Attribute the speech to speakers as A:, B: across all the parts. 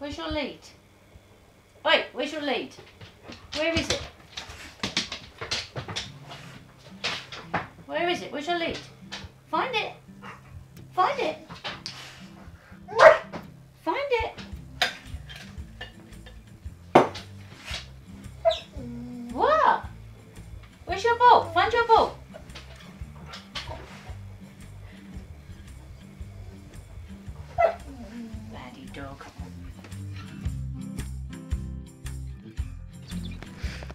A: Where's your lead? Wait, where's your lead? Where is it? Where is it? Where's your lead? Find it. Find it. Find it. What? Where's your ball? Find your ball. Laddie dog.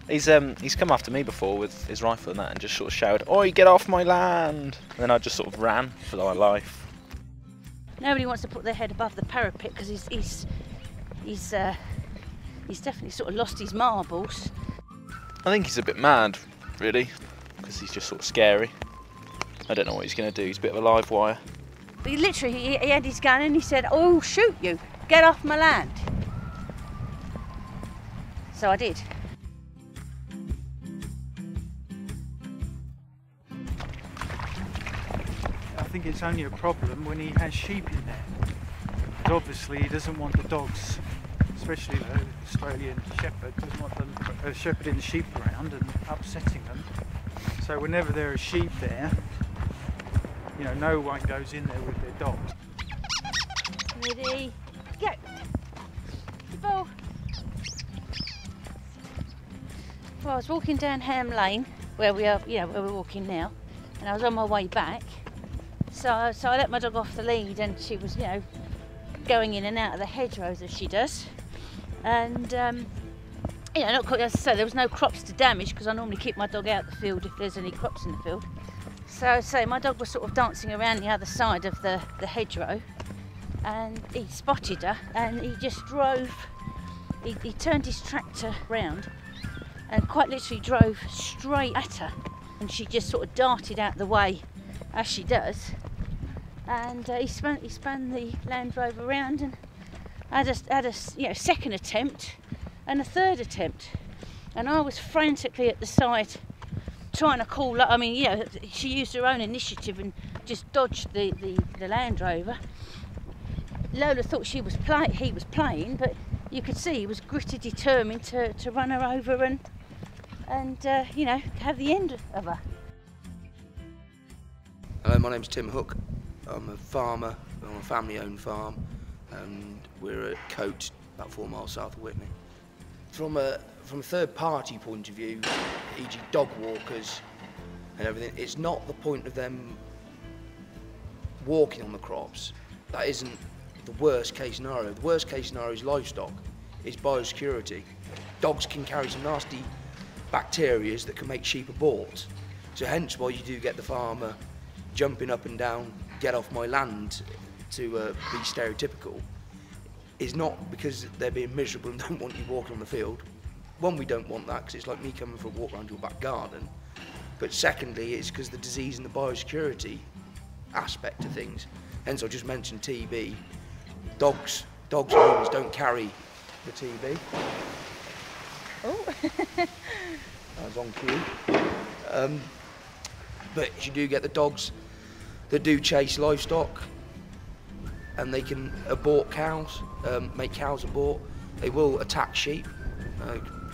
B: He's come after me before with his rifle and that, and just sort of shouted, "Oi, get off my land!" And then I just sort of ran for my life.
A: Nobody wants to put their head above the parapet because he's definitely sort of lost his marbles.
B: I think he's a bit mad, really, because he's just sort of scary. I don't know what he's going to do. He's a bit of a live wire.
A: But he had his gun and he said, "Oh, shoot you! Get off my land!" So I did.
C: I think it's only a problem when he has sheep in there. But obviously he doesn't want the dogs, especially the Australian shepherd, doesn't want them shepherding the sheep around and upsetting them. So whenever there are sheep there, you know, no one goes in there with their dogs.
A: Ready, go! Ball. Well, I was walking down Ham Lane, where we are, where we're walking now, and I was on my way back. So I let my dog off the lead, and she was, going in and out of the hedgerows as she does. And not quite, as I say, there was no crops to damage because I normally keep my dog out the field if there's any crops in the field. So my dog was sort of dancing around the other side of the hedgerow, and he spotted her, and he just drove. He turned his tractor round, and quite literally drove straight at her, and she just sort of darted out the way, as she does. And he spun the Land Rover around, and had a second attempt and a third attempt, and I was frantically at the side trying to call up. I mean, she used her own initiative and just dodged the Land Rover. Lola thought he was playing, but you could see he was gritted, determined to run her over and have the end of her.
D: Hello, my name's Tim Hook. I'm a farmer on a family-owned farm, and we're at Coate, about 4 miles south of Witney. From a third-party point of view, e.g. dog walkers and everything, it's not the point of them walking on the crops. That isn't the worst-case scenario. The worst-case scenario is livestock, it's biosecurity. Dogs can carry some nasty bacteria that can make sheep abort. So hence why you do get the farmer jumping up and down, "Get off my land," to be stereotypical, is not because they're being miserable and don't want you walking on the field. One, we don't want that because it's like me coming for a walk around your back garden. But secondly, it's because the disease and the biosecurity aspect of things. Hence I just mentioned TB. Dogs and humans don't carry the TB.
A: Oh.
D: That was on cue. But you do get the dogs that do chase livestock, and they can abort cows, make cows abort. They will attack sheep.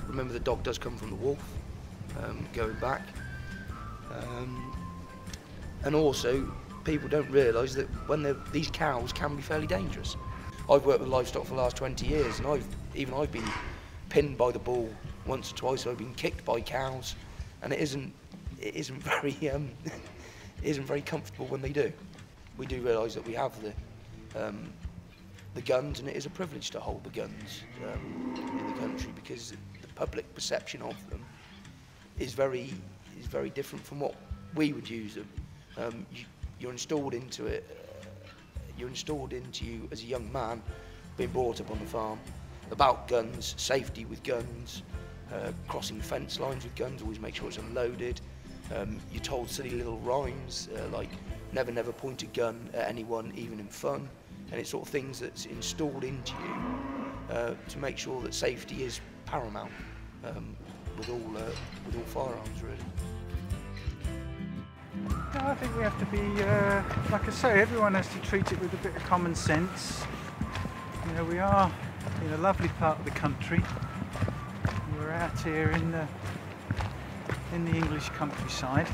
D: Remember, the dog does come from the wolf, going back. And also, people don't realise that these cows can be fairly dangerous. I've worked with livestock for the last 20 years, and I've been pinned by the bull once or twice. I've been kicked by cows, and it isn't very comfortable when they do. We do realise that we have the guns, and it is a privilege to hold the guns in the country, because the public perception of them is very different from what we would use them. You're installed into it. You're installed into you as a young man, being brought up on the farm, about guns, safety with guns, crossing fence lines with guns, always make sure it's unloaded. You're told silly little rhymes like never point a gun at anyone, even in fun, and it's sort of things that's installed into you to make sure that safety is paramount with all firearms, really.
C: I think we have to be, like I say, everyone has to treat it with a bit of common sense. We are in a lovely part of the country. We're out here in the English countryside,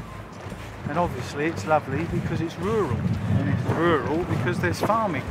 C: and obviously it's lovely because it's rural, and it's rural because there's farming.